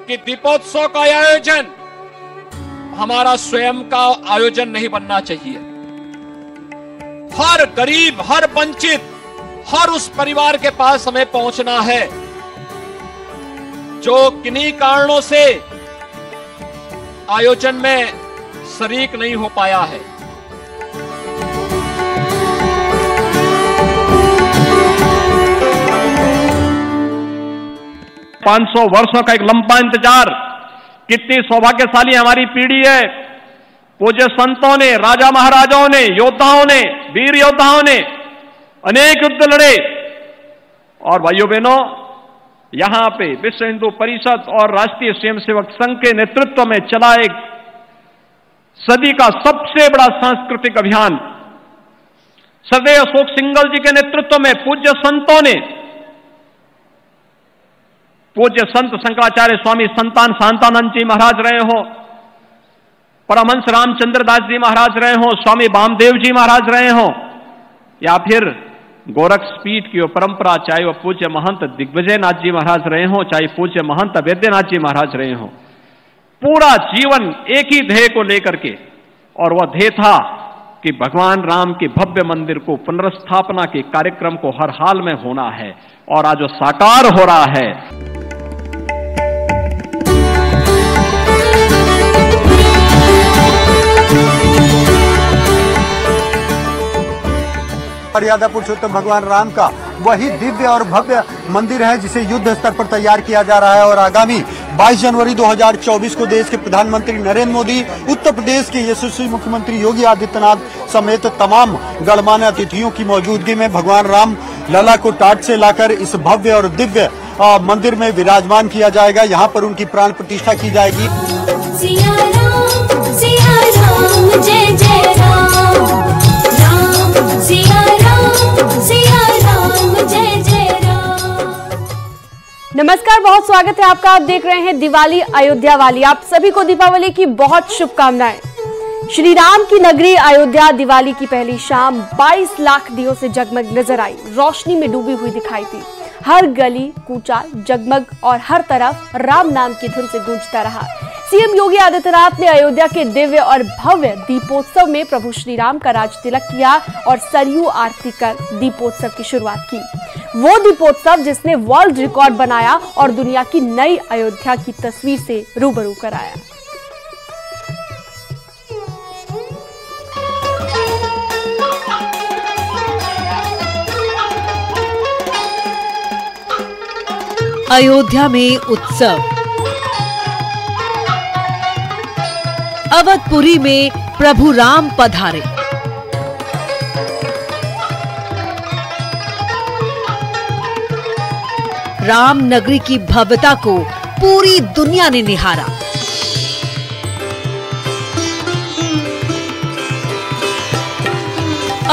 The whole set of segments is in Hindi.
क्योंकि दीपोत्सव का आयोजन हमारा स्वयं का आयोजन नहीं बनना चाहिए। हर गरीब, हर वंचित, हर उस परिवार के पास हमें पहुंचना है जो किन्हीं कारणों से आयोजन में शरीक नहीं हो पाया है। 500 वर्षों का एक लंबा इंतजार, कितनी सौभाग्यशाली हमारी पीढ़ी है। पूज्य संतों ने, राजा महाराजाओं ने, योद्धाओं ने, वीर योद्धाओं ने अनेक युद्ध लड़े और भाइयों बहनों, यहां पे विश्व हिंदू परिषद और राष्ट्रीय स्वयंसेवक संघ के नेतृत्व में चला एक सदी का सबसे बड़ा सांस्कृतिक अभियान, सदैव अशोक सिंघल जी के नेतृत्व में पूज्य संतों ने, पूज्य संत शंकराचार्य स्वामी संतान शांतानंद जी महाराज रहे हो, परमहंस रामचंद्र दास जी महाराज रहे हो, स्वामी वामदेव जी महाराज रहे हो, या फिर गोरखपीठ की परंपरा, चाहे वह पूज्य महंत दिग्विजयनाथ जी महाराज रहे हो, चाहे पूज्य महंत वैद्यनाथ जी महाराज रहे हो, पूरा जीवन एक ही ध्येय को लेकर के, और वह ध्येय था कि भगवान राम के भव्य मंदिर को पुनर्स्थापना के कार्यक्रम को हर हाल में होना है, और आज वो साकार हो रहा है। मर्यादा पुरुषोत्तम भगवान राम का वही दिव्य और भव्य मंदिर है जिसे युद्ध स्तर पर तैयार किया जा रहा है, और आगामी 22 जनवरी 2024 को देश के प्रधानमंत्री नरेंद्र मोदी, उत्तर प्रदेश के यशस्वी मुख्यमंत्री योगी आदित्यनाथ समेत तमाम गणमान्य अतिथियों की मौजूदगी में भगवान राम लला को टाट से लाकर इस भव्य और दिव्य मंदिर में विराजमान किया जाएगा। यहाँ पर उनकी प्राण प्रतिष्ठा की जाएगी। सिया राम जय जय राम, राम सिया राम जय जय राम। नमस्कार, बहुत स्वागत है आपका। आप देख रहे हैं दिवाली अयोध्या वाली। आप सभी को दीपावली की बहुत शुभकामनाएं। श्री राम की नगरी अयोध्या दिवाली की पहली शाम 22 लाख दियों से जगमग नजर आई, रोशनी में डूबी हुई दिखाई दी। हर गली कूचा जगमग और हर तरफ राम नाम की धुन से गूंजता रहा। सीएम योगी आदित्यनाथ ने अयोध्या के दिव्य और भव्य दीपोत्सव में प्रभु श्री राम का राज तिलक किया और सरयू आरती कर दीपोत्सव की शुरुआत की। वो दीपोत्सव जिसने वर्ल्ड रिकॉर्ड बनाया और दुनिया की नई अयोध्या की तस्वीर से रूबरू कराया। अयोध्या में उत्सव, अवधपुरी में प्रभु राम पधारे। राम नगरी की भव्यता को पूरी दुनिया ने निहारा।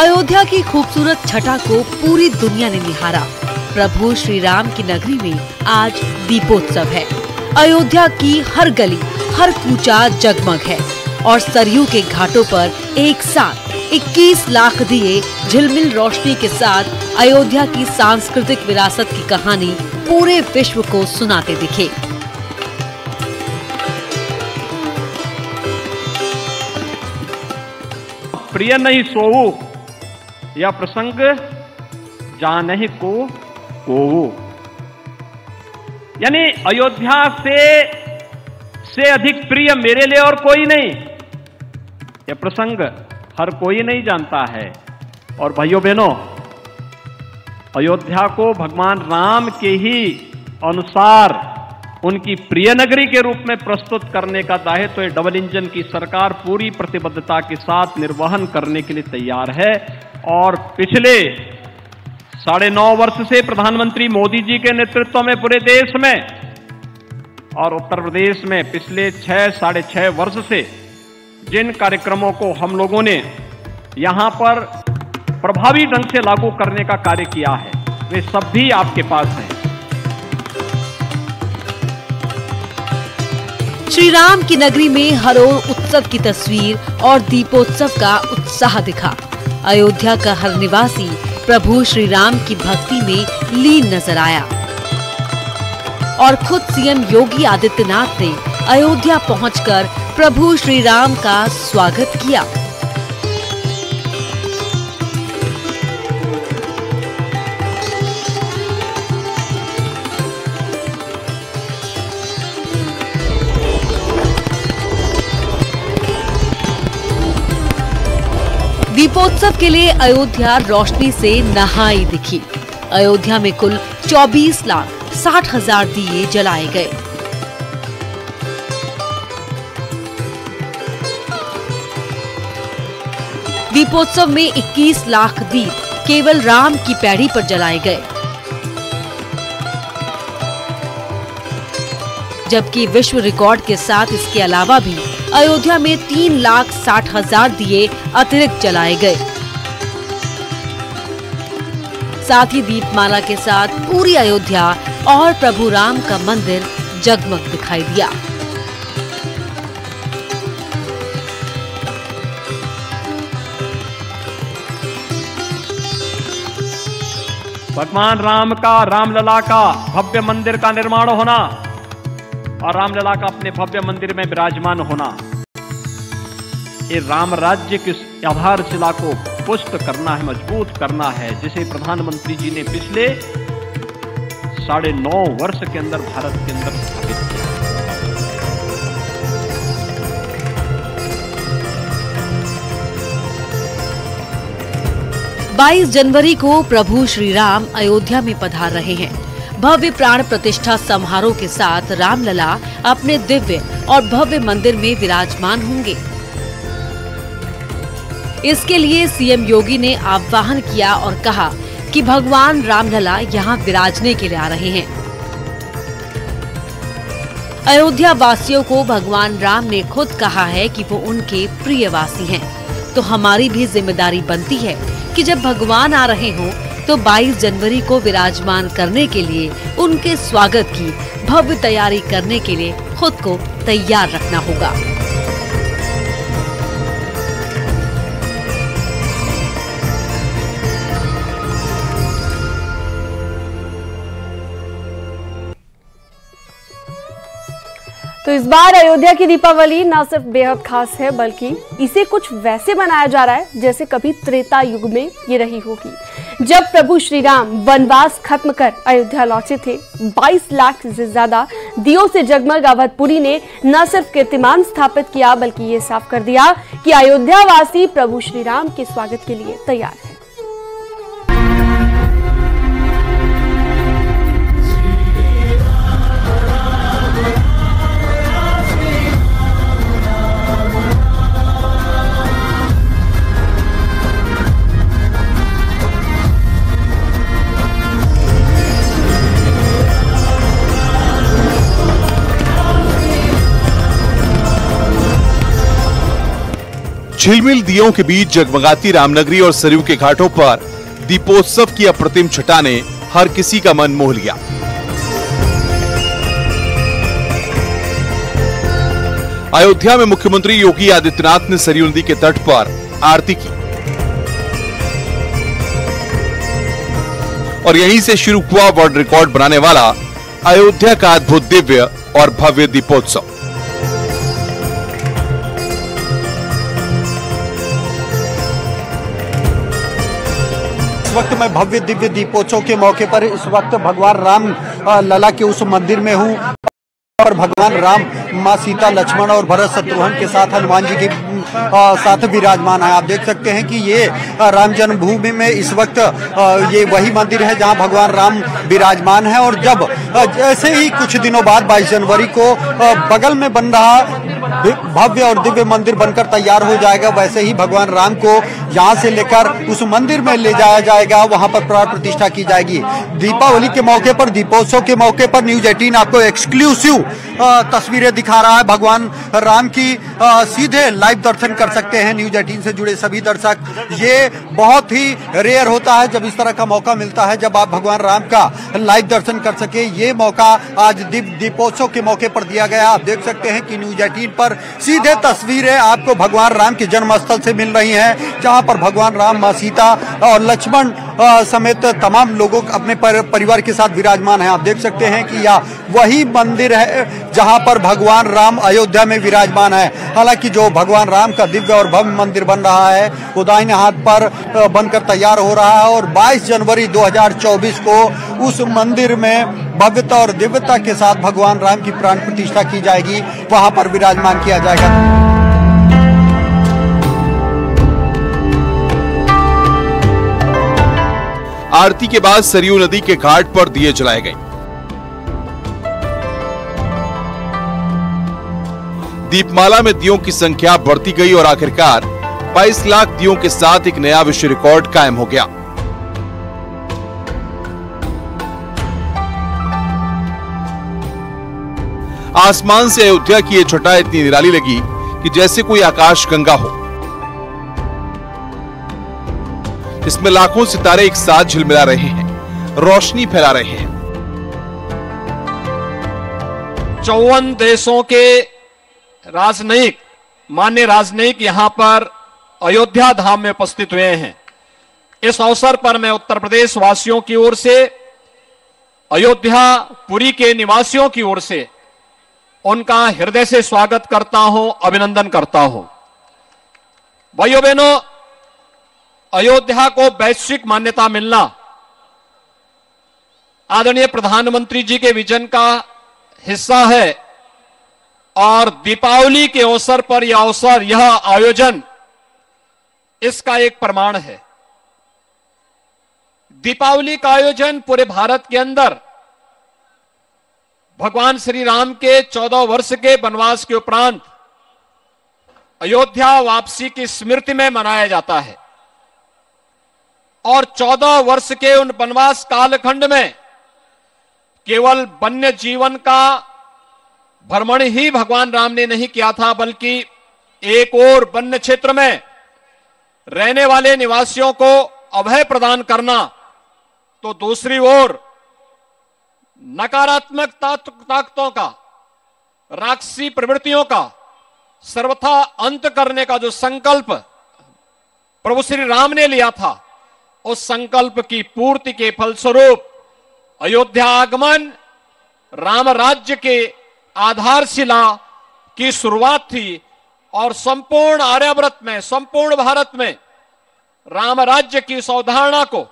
अयोध्या की खूबसूरत छटा को पूरी दुनिया ने निहारा। प्रभु श्री राम की नगरी में आज दीपोत्सव है। अयोध्या की हर गली, हर कूचा जगमग है और सरयू के घाटों पर एक साथ 21 लाख दिए झिलमिल रोशनी के साथ अयोध्या की सांस्कृतिक विरासत की कहानी पूरे विश्व को सुनाते दिखे। प्रिय नहीं सोऊ, यह प्रसंग जानहि को यानी अयोध्या से अधिक प्रिय मेरे लिए और कोई नहीं। यह प्रसंग हर कोई नहीं जानता है। और भाइयों बहनों, अयोध्या को भगवान राम के ही अनुसार उनकी प्रिय नगरी के रूप में प्रस्तुत करने का दायित्व तो डबल इंजन की सरकार पूरी प्रतिबद्धता के साथ निर्वहन करने के लिए तैयार है। और पिछले 9.5 वर्ष से प्रधानमंत्री मोदी जी के नेतृत्व में पूरे देश में और उत्तर प्रदेश में पिछले 6-6.5 वर्ष से जिन कार्यक्रमों को हम लोगों ने यहां पर प्रभावी ढंग से लागू करने का कार्य किया है, वे सब भी आपके पास हैं। श्री राम की नगरी में हर ओर उत्सव की तस्वीर और दीपोत्सव का उत्साह दिखा। अयोध्या का हर निवासी प्रभु श्री राम की भक्ति में लीन नजर आया। और खुद सीएम योगी आदित्यनाथ ने अयोध्या पहुंचकर प्रभु श्री राम का स्वागत किया। दीपोत्सव के लिए अयोध्या रोशनी से नहाई दिखी। अयोध्या में कुल 24,60,000 दिए जलाए गए। दीपोत्सव में 21 लाख दीप केवल राम की पैड़ी पर जलाए गए, जबकि विश्व रिकॉर्ड के साथ इसके अलावा भी अयोध्या में 3,60,000 दिए अतिरिक्त जलाए गए। साथ ही दीपमाला के साथ पूरी अयोध्या और प्रभु राम का मंदिर जगमग दिखाई दिया। भगवान राम का, रामलला का भव्य मंदिर का निर्माण होना और रामलला का अपने भव्य मंदिर में विराजमान होना, ये राम राज्य की आधारशिला को पुष्ट करना है, मजबूत करना है, जिसे प्रधानमंत्री जी ने पिछले 9.5 वर्ष के अंदर भारत के अंदर स्थापित किया। 22 जनवरी को प्रभु श्री राम अयोध्या में पधार रहे हैं। भव्य प्राण प्रतिष्ठा समारोह के साथ रामलला अपने दिव्य और भव्य मंदिर में विराजमान होंगे। इसके लिए सीएम योगी ने आह्वान किया और कहा कि भगवान रामलला यहाँ विराजने के लिए आ रहे हैं। अयोध्या वासियों को भगवान राम ने खुद कहा है कि वो उनके प्रिय वासी हैं, तो हमारी भी जिम्मेदारी बनती है कि जब भगवान आ रहे हों तो 22 जनवरी को विराजमान करने के लिए उनके स्वागत की भव्य तैयारी करने के लिए खुद को तैयार रखना होगा। तो इस बार अयोध्या की दीपावली न सिर्फ बेहद खास है, बल्कि इसे कुछ वैसे मनाया जा रहा है जैसे कभी त्रेता युग में ये रही होगी, जब प्रभु श्री राम वनवास खत्म कर अयोध्या लौटे थे। 22 लाख से ज्यादा दियों से जगमग अवधपुरी ने न सिर्फ कीर्तिमान स्थापित किया, बल्कि ये साफ कर दिया कि अयोध्या वासी प्रभु श्री राम के स्वागत के लिए तैयार है। झिलमिल दियों के बीच जगमगाती रामनगरी और सरयू के घाटों पर दीपोत्सव की अप्रतिम छटा ने हर किसी का मन मोह लिया। अयोध्या में मुख्यमंत्री योगी आदित्यनाथ ने सरयू नदी के तट पर आरती की और यहीं से शुरू हुआ वर्ल्ड रिकॉर्ड बनाने वाला अयोध्या का अद्भुत दिव्य और भव्य दीपोत्सव। इस वक्त मैं भव्य दिव्य दीपोत्सव के मौके पर इस वक्त भगवान राम लला के उस मंदिर में हूँ और भगवान राम माँ सीता लक्ष्मण और भरत शत्रुघ्न के साथ हनुमान जी के साथ विराजमान है। आप देख सकते हैं कि ये राम जन्मभूमि में इस वक्त ये वही मंदिर है जहां भगवान राम विराजमान है और जब जैसे ही कुछ दिनों बाद 22 जनवरी को बगल में बन रहा भव्य और दिव्य मंदिर बनकर तैयार हो जाएगा, वैसे ही भगवान राम को यहाँ से लेकर उस मंदिर में ले जाया जाएगा, वहां पर प्राण प्रतिष्ठा की जाएगी। दीपावली के मौके पर, दीपोत्सव के मौके पर न्यूज 18 आपको एक्सक्लूसिव तस्वीरें दिखा रहा है। भगवान राम की सीधे लाइव दर्शन कर सकते हैं न्यूज 18 से जुड़े सभी दर्शक। ये बहुत ही रेयर होता है जब इस तरह का मौका मिलता है, जब आप भगवान राम का लाइव दर्शन कर सके। ये मौका आज दीपोत्सव के मौके पर दिया गया। आप देख सकते हैं कि न्यूज 18 पर सीधे तस्वीरें आपको भगवान राम के जन्मस्थल से मिल रही हैं, जहां पर भगवान राम, मां सीता और लक्ष्मण समेत तमाम लोगों अपने परिवार के साथ विराजमान हैं। आप देख सकते हैं कि यह वही मंदिर है जहां पर भगवान राम अयोध्या में विराजमान है। हालांकि जो भगवान राम का दिव्य और भव्य मंदिर बन रहा है वो दाहिने हाथ पर बनकर तैयार हो रहा है और 22 जनवरी 2024 को उस मंदिर में भव्यता और दिव्यता के साथ भगवान राम की प्राण प्रतिष्ठा की जाएगी, वहां पर विराजमान किया जाएगा। आरती के बाद सरयू नदी के घाट पर दिए जलाए गए। दीपमाला में दियों की संख्या बढ़ती गई और आखिरकार 22 लाख दियों के साथ एक नया विश्व रिकॉर्ड कायम हो गया। आसमान से अयोध्या की ये छटा इतनी निराली लगी कि जैसे कोई आकाश गंगा हो। इसमें लाखों सितारे एक साथ झिलमिला रहे हैं, रोशनी फैला रहे हैं। 54 देशों के राजनयिक, मान्य राजनयिक यहां पर अयोध्या धाम में उपस्थित हुए हैं। इस अवसर पर मैं उत्तर प्रदेश वासियों की ओर से, अयोध्या पुरी के निवासियों की ओर से उनका हृदय से स्वागत करता हूं, अभिनंदन करता हूं। भाइयों बहनों, अयोध्या को वैश्विक मान्यता मिलना आदरणीय प्रधानमंत्री जी के विजन का हिस्सा है और दीपावली के अवसर पर यह आयोजन इसका एक प्रमाण है। दीपावली का आयोजन पूरे भारत के अंदर भगवान श्री राम के 14 वर्ष के वनवास के उपरांत अयोध्या वापसी की स्मृति में मनाया जाता है और 14 वर्ष के उन वनवास कालखंड में केवल वन्य जीवन का भ्रमण ही भगवान राम ने नहीं किया था, बल्कि एक और वन्य क्षेत्र में रहने वाले निवासियों को अभय प्रदान करना, तो दूसरी ओर नकारात्मक ताकतों का, राक्षसी प्रवृत्तियों का सर्वथा अंत करने का जो संकल्प प्रभु श्री राम ने लिया था, उस संकल्प की पूर्ति के फलस्वरूप अयोध्या आगमन राम राज्य के आधारशिला की शुरुआत थी और संपूर्ण आर्यावर्त में, संपूर्ण भारत में राम राज्य की इस अवधारणा को,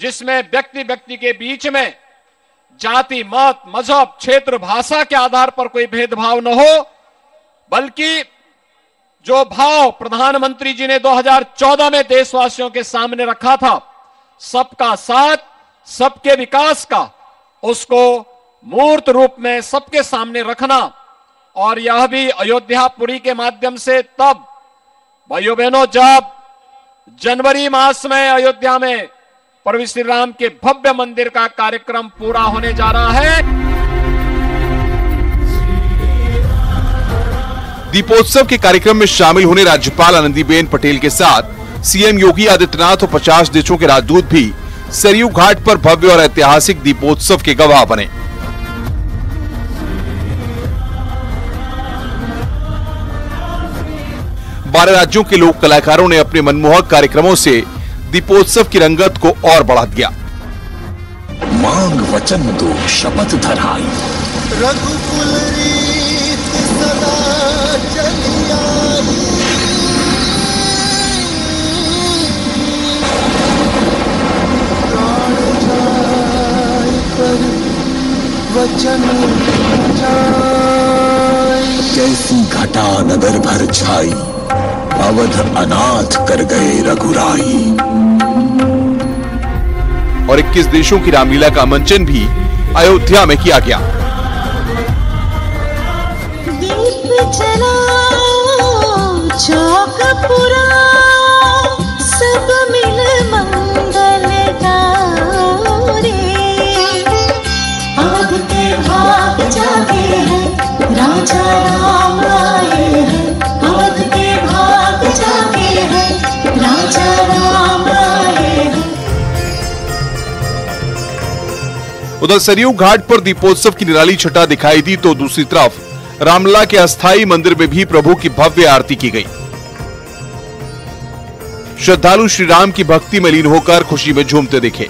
जिसमें व्यक्ति व्यक्ति के बीच में जाति, मत, मजहब, क्षेत्र, भाषा के आधार पर कोई भेदभाव न हो, बल्कि जो भाव प्रधानमंत्री जी ने 2014 में देशवासियों के सामने रखा था, सबका साथ, सबके विकास का, उसको मूर्त रूप में सबके सामने रखना, और यह भी अयोध्यापुरी के माध्यम से तब भाइयों बहनों जब जनवरी मास में अयोध्या में प्रभु श्री राम के भव्य मंदिर का कार्यक्रम पूरा होने जा रहा है। दीपोत्सव के कार्यक्रम में शामिल होने राज्यपाल आनंदीबेन पटेल के साथ सीएम योगी आदित्यनाथ और 50 देशों के राजदूत भी सरयू घाट पर भव्य और ऐतिहासिक दीपोत्सव के गवाह बने। बारह राज्यों के लोक कलाकारों ने अपने मनमोहक कार्यक्रमों से दीपोत्सव की रंगत को और बढ़ा दिया। मांग वचन दो शपथ धराई, रघुकुल रीत सदा चली आई, प्राण जाए पर वचन जाए। कैसी घटा नगर भर छाई, अवध अनाथ कर गए रघुराई। और 21 देशों की रामलीला का मंचन भी अयोध्या में किया गया। दीप जलाओ चौक पुराओ, सब मिल मंगल गाओ रे। अवध के भाग जागे हैं, राजा राम आए हैं। अवध के भाग जागे हैं, राजा राम आए हैं। उधर सरयू घाट पर दीपोत्सव की निराली छटा दिखाई दी, तो दूसरी तरफ रामलला के अस्थाई मंदिर में भी प्रभु की भव्य आरती की गई। श्रद्धालु श्री राम की भक्ति में लीन होकर खुशी में झूमते दिखे।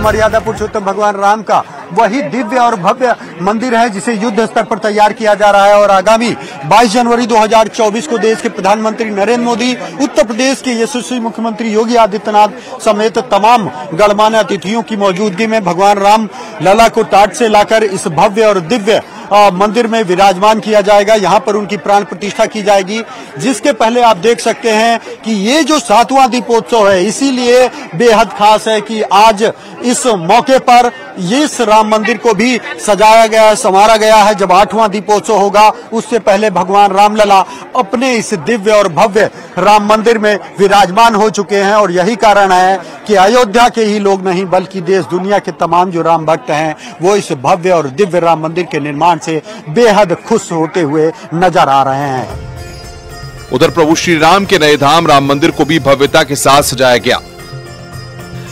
मर्यादा पुरुषोत्तम भगवान राम का वही दिव्य और भव्य मंदिर है जिसे युद्ध स्तर पर तैयार किया जा रहा है और आगामी 22 जनवरी 2024 को देश के प्रधानमंत्री नरेंद्र मोदी, उत्तर प्रदेश के यशस्वी मुख्यमंत्री योगी आदित्यनाथ समेत तमाम गणमान्य अतिथियों की मौजूदगी में भगवान राम लला को टाट से लाकर इस भव्य और दिव्य मंदिर में विराजमान किया जाएगा। यहाँ पर उनकी प्राण प्रतिष्ठा की जाएगी, जिसके पहले आप देख सकते हैं कि ये जो 7वां दीपोत्सव है इसीलिए बेहद खास है कि आज इस मौके पर इस राम मंदिर को भी सजाया गया है, संवारा गया है। जब 8वां दीपोत्सव होगा उससे पहले भगवान रामलला अपने इस दिव्य और भव्य राम मंदिर में विराजमान हो चुके हैं और यही कारण है कि अयोध्या के ही लोग नहीं बल्कि देश दुनिया के तमाम जो राम भक्त हैं वो इस भव्य और दिव्य राम मंदिर के निर्माण से बेहद खुश होते हुए नजर आ रहे हैं। उधर प्रभु श्री राम के नए धाम राम मंदिर को भी भव्यता के साथ सजाया गया।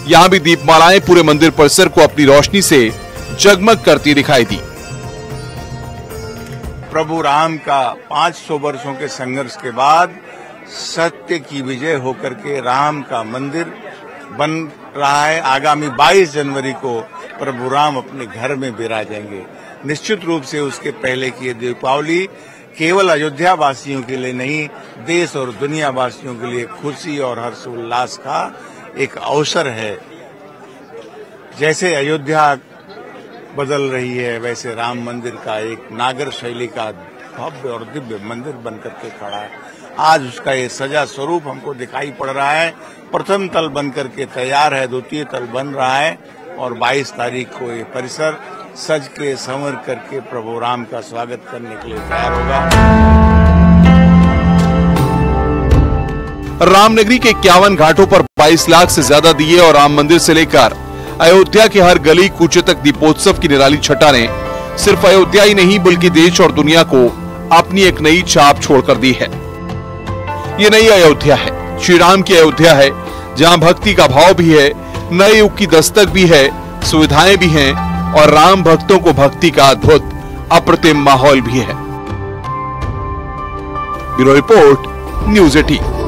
यहाँ भी दीपमालाएं पूरे मंदिर परिसर को अपनी रोशनी से जगमग करती दिखाई दी। प्रभु राम का 500 वर्षों के संघर्ष के बाद सत्य की विजय होकर के राम का मंदिर बन रहा है। आगामी 22 जनवरी को प्रभु राम अपने घर में विराजेंगे। निश्चित रूप से उसके पहले की दीपावली केवल अयोध्या वासियों के लिए नहीं, देश और दुनिया वासियों के लिए खुशी और हर्षोल्लास का एक अवसर है। जैसे अयोध्या बदल रही है वैसे राम मंदिर का एक नागर शैली का भव्य और दिव्य मंदिर बनकर के खड़ा है। आज उसका ये सजा स्वरूप हमको दिखाई पड़ रहा है। प्रथम तल बनकर के तैयार है, द्वितीय तल बन रहा है और 22 तारीख को ये परिसर सज के संवर करके प्रभु राम का स्वागत करने के लिए तैयार होगा। रामनगरी के 51 घाटों पर 22 लाख से ज्यादा दिए और राम मंदिर से लेकर अयोध्या के हर गली कूचे तक दीपोत्सव की निराली छटा ने सिर्फ अयोध्या ही नहीं बल्कि देश और दुनिया को अपनी एक नई छाप छोड़कर दी है। ये नई अयोध्या है, श्री राम की अयोध्या है, जहां भक्ति का भाव भी है, नए युग की दस्तक भी है, सुविधाएं भी हैं और राम भक्तों को भक्ति का अद्भुत अप्रतिम माहौल भी है। Bureau report, news 18।